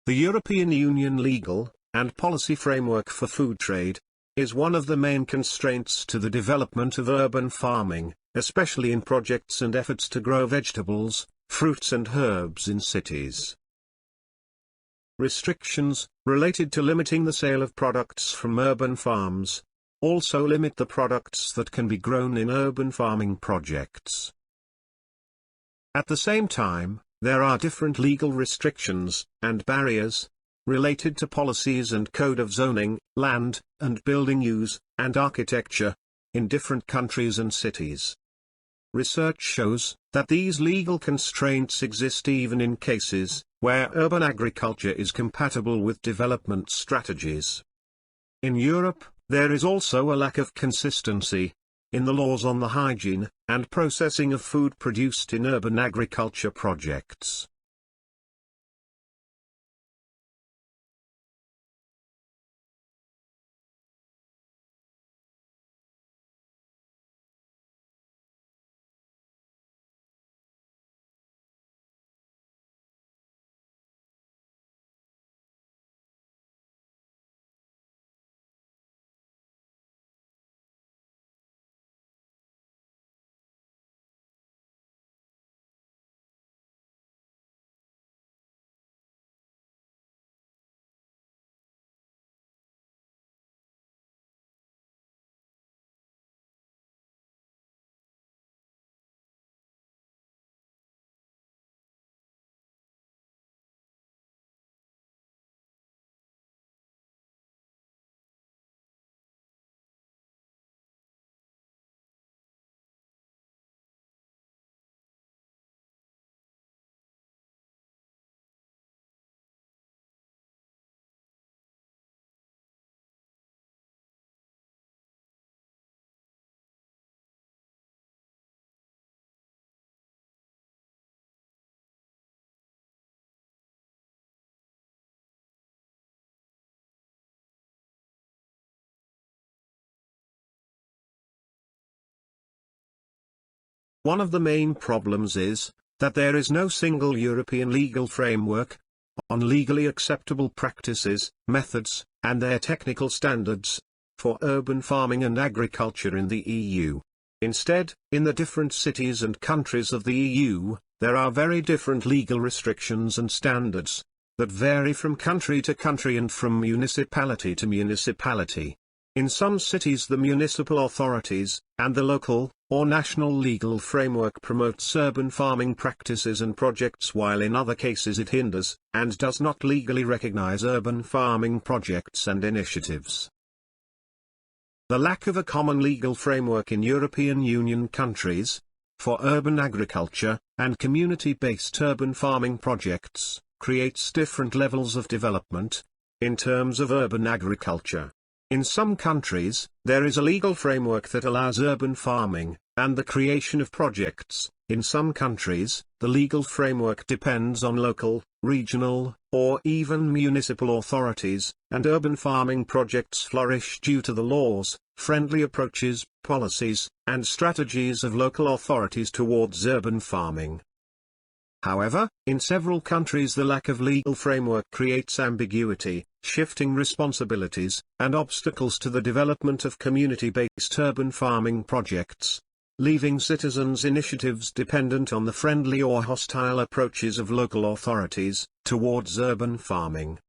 The European Union legal and policy framework for food trade is one of the main constraints to the development of urban farming, especially in projects and efforts to grow vegetables, fruits and herbs in cities. Restrictions, related to limiting the sale of products from urban farms, also limit the products that can be grown in urban farming projects. At the same time, there are different legal restrictions and barriers related to policies and code of zoning, land and building use, and architecture in different countries and cities. Research shows that these legal constraints exist even in cases where urban agriculture is compatible with development strategies. In Europe, there is also a lack of consistency in the laws on the hygiene and processing of food produced in urban agriculture projects. One of the main problems is that there is no single European legal framework on legally acceptable practices, methods, and their technical standards for urban farming and agriculture in the EU. Instead, in the different cities and countries of the EU, there are very different legal restrictions and standards that vary from country to country and from municipality to municipality. In some cities the municipal authorities and the local or national legal framework promotes urban farming practices and projects, while in other cases it hinders and does not legally recognize urban farming projects and initiatives. The lack of a common legal framework in European Union countries for urban agriculture and community-based urban farming projects creates different levels of development in terms of urban agriculture. In some countries, there is a legal framework that allows urban farming and the creation of projects. In some countries, the legal framework depends on local, regional, or even municipal authorities, and urban farming projects flourish due to the laws, friendly approaches, policies, and strategies of local authorities towards urban farming. However, in several countries the lack of legal framework creates ambiguity, shifting responsibilities, and obstacles to the development of community-based urban farming projects, leaving citizens' initiatives dependent on the friendly or hostile approaches of local authorities towards urban farming.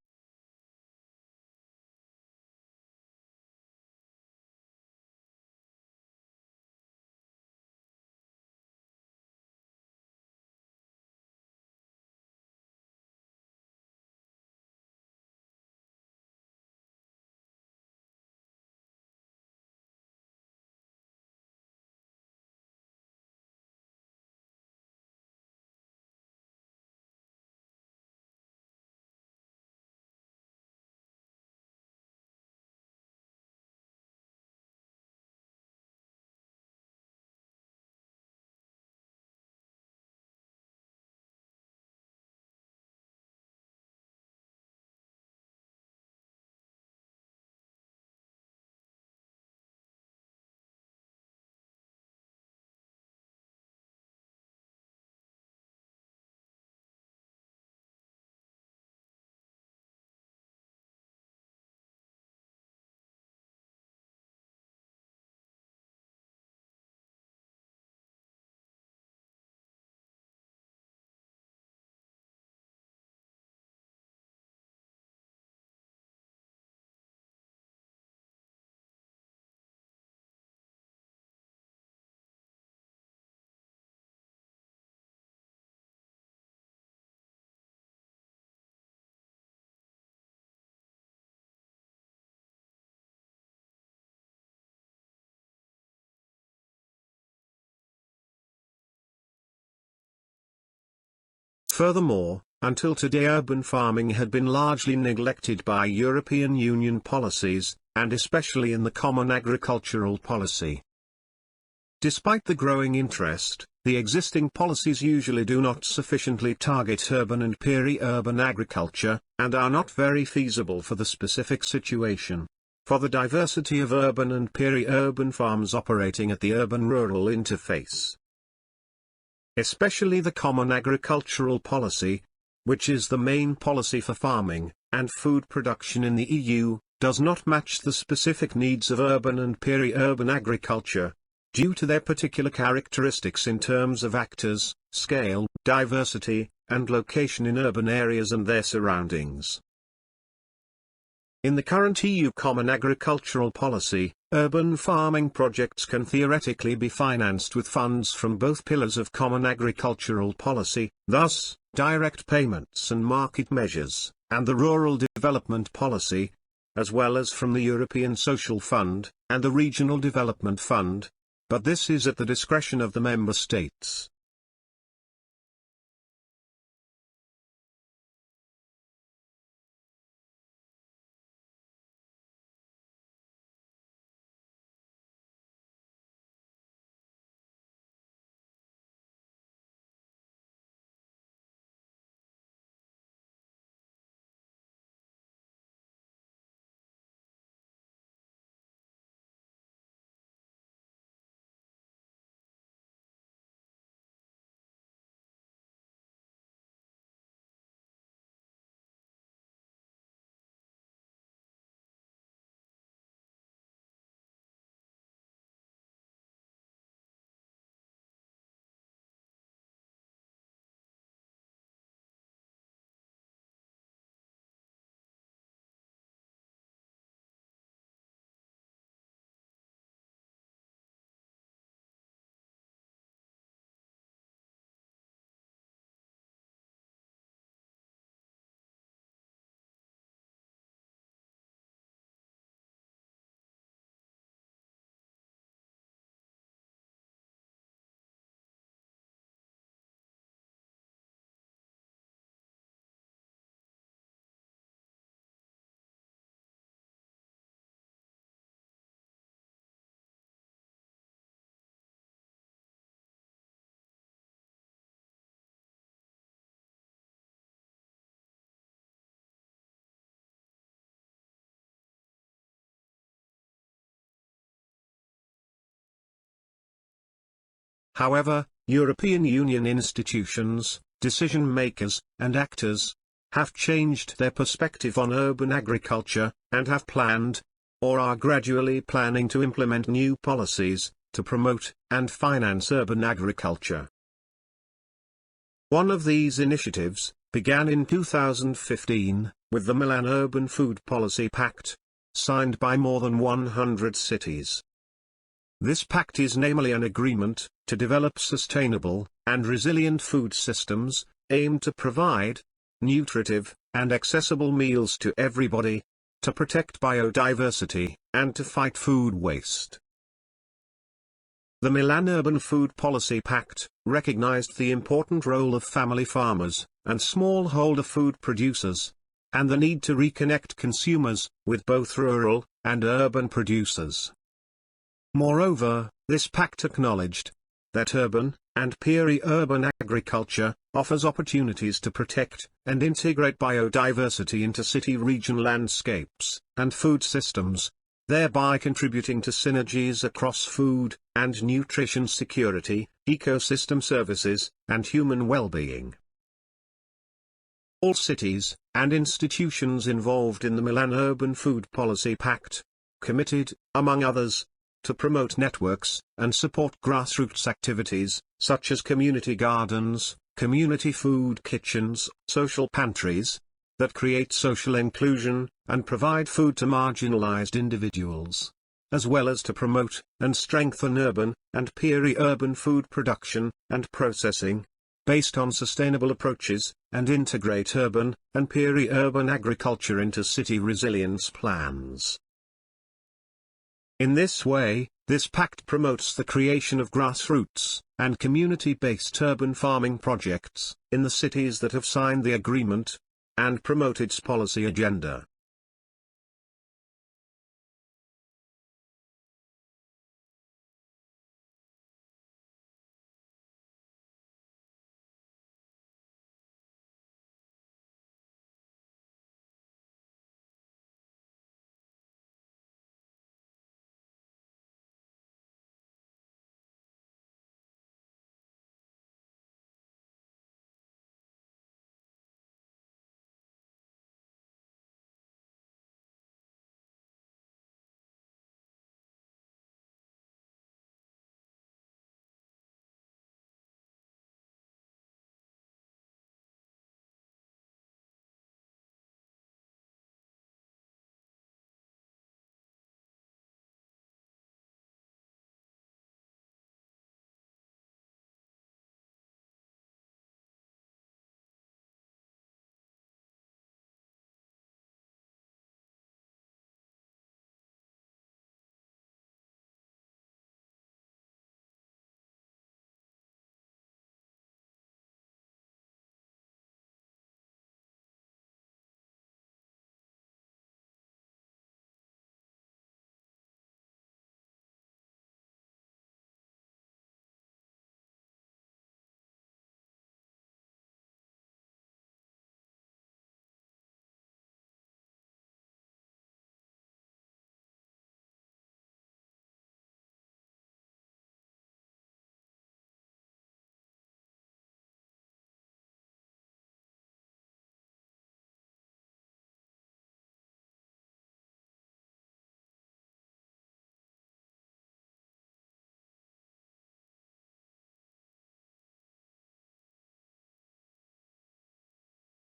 Furthermore, until today urban farming had been largely neglected by European Union policies, and especially in the Common Agricultural Policy. Despite the growing interest, the existing policies usually do not sufficiently target urban and peri-urban agriculture, and are not very feasible for the specific situation. For the diversity of urban and peri-urban farms operating at the urban-rural interface. Especially the Common Agricultural Policy, which is the main policy for farming and food production in the EU, does not match the specific needs of urban and peri-urban agriculture, due to their particular characteristics in terms of actors, scale, diversity, and location in urban areas and their surroundings. In the current EU Common Agricultural Policy, urban farming projects can theoretically be financed with funds from both pillars of Common Agricultural Policy, thus, direct payments and market measures, and the Rural Development Policy, as well as from the European Social Fund, and the Regional Development Fund, but this is at the discretion of the member states. However, European Union institutions, decision-makers, and actors have changed their perspective on urban agriculture, and have planned, or are gradually planning to implement new policies, to promote and finance urban agriculture. One of these initiatives began in 2015, with the Milan Urban Food Policy Pact, signed by more than 100 cities. This pact is namely an agreement to develop sustainable and resilient food systems, aimed to provide nutritive and accessible meals to everybody, to protect biodiversity, and to fight food waste. The Milan Urban Food Policy Pact recognized the important role of family farmers and smallholder food producers, and the need to reconnect consumers with both rural and urban producers. Moreover, this pact acknowledged that urban and peri-urban agriculture offers opportunities to protect and integrate biodiversity into city-region landscapes and food systems, thereby contributing to synergies across food and nutrition security, ecosystem services, and human well-being. All cities and institutions involved in the Milan Urban Food Policy Pact committed, among others, to promote networks and support grassroots activities, such as community gardens, community food kitchens, social pantries, that create social inclusion and provide food to marginalized individuals, as well as to promote and strengthen urban and peri-urban food production and processing, based on sustainable approaches, and integrate urban and peri-urban agriculture into city resilience plans. In this way, This pact promotes the creation of grassroots and community-based urban farming projects in the cities that have signed the agreement, and promote its policy agenda.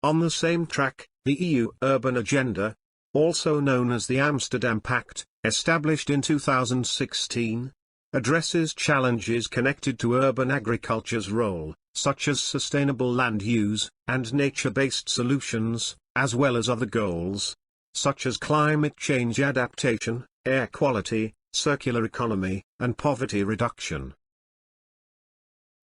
On the same track, the EU Urban Agenda, also known as the Amsterdam Pact, established in 2016, addresses challenges connected to urban agriculture's role, such as sustainable land use and nature-based solutions, as well as other goals, such as climate change adaptation, air quality, circular economy, and poverty reduction.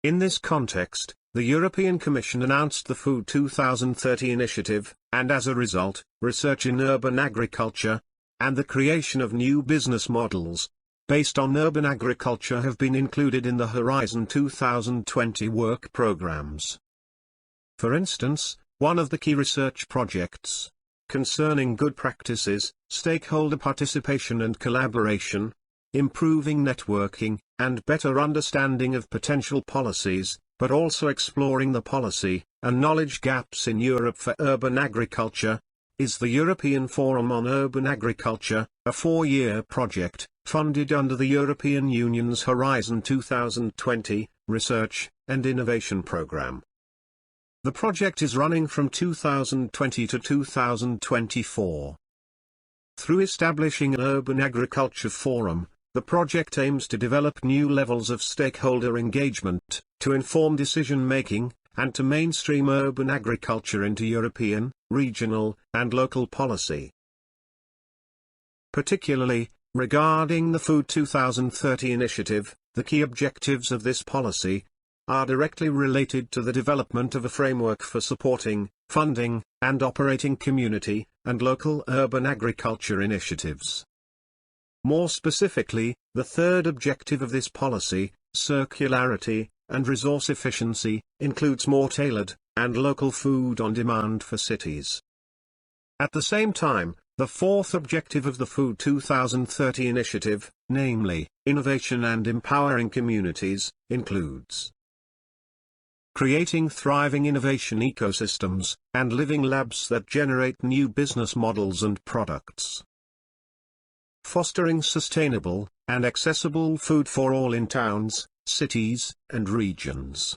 In this context, the European Commission announced the Food 2030 initiative, and as a result, research in urban agriculture, and the creation of new business models, based on urban agriculture have been included in the Horizon 2020 work programs. For instance, one of the key research projects, concerning good practices, stakeholder participation and collaboration, improving networking, and better understanding of potential policies, but also exploring the policy and knowledge gaps in Europe for urban agriculture, is the European Forum on Urban Agriculture, a 4-year project, funded under the European Union's Horizon 2020, Research and Innovation Programme. The project is running from 2020 to 2024. Through establishing an Urban Agriculture Forum, the project aims to develop new levels of stakeholder engagement, to inform decision-making, and to mainstream urban agriculture into European, regional, and local policy. Particularly, regarding the Food 2030 initiative, the key objectives of this policy are directly related to the development of a framework for supporting, funding, and operating community and local urban agriculture initiatives. More specifically, the third objective of this policy, circularity and resource efficiency, includes more tailored and local food on demand for cities. At the same time, the fourth objective of the Food 2030 initiative, namely, innovation and empowering communities, includes creating thriving innovation ecosystems and living labs that generate new business models and products. Fostering sustainable and accessible food for all in towns, cities, and regions.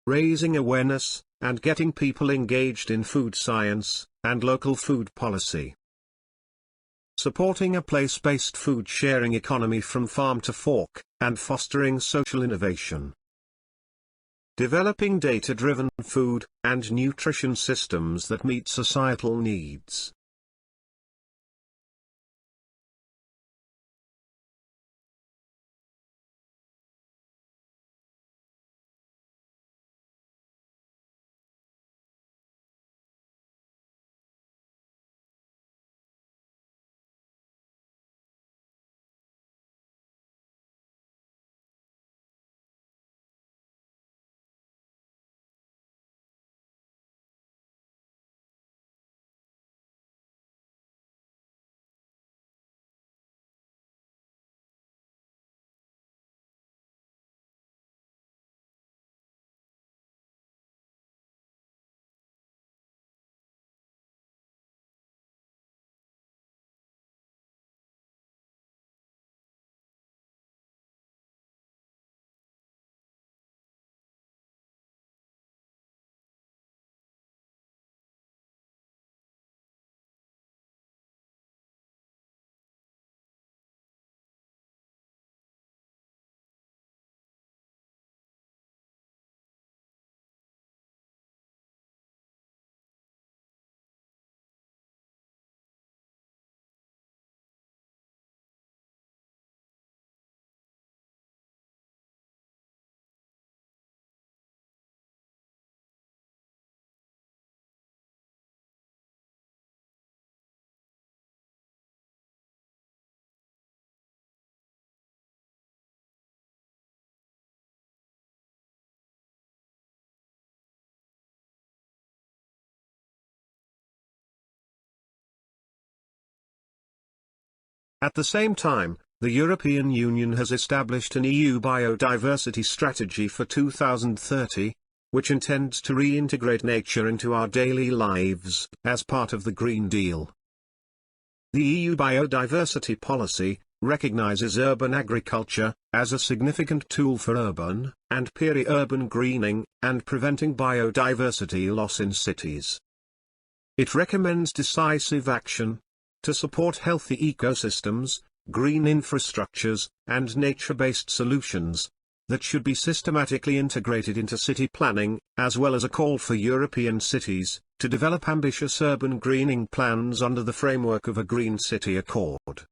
Raising awareness and getting people engaged in food science and local food policy. Supporting a place-based food sharing economy from farm to fork, and fostering social innovation. Developing data-driven food and nutrition systems that meet societal needs. At the same time, the European Union has established an EU biodiversity strategy for 2030, which intends to reintegrate nature into our daily lives as part of the Green Deal. The EU biodiversity policy recognizes urban agriculture as a significant tool for urban and peri-urban greening and preventing biodiversity loss in cities. It recommends decisive action to support healthy ecosystems, green infrastructures, and nature-based solutions that should be systematically integrated into city planning, as well as a call for European cities to develop ambitious urban greening plans under the framework of a Green City Accord.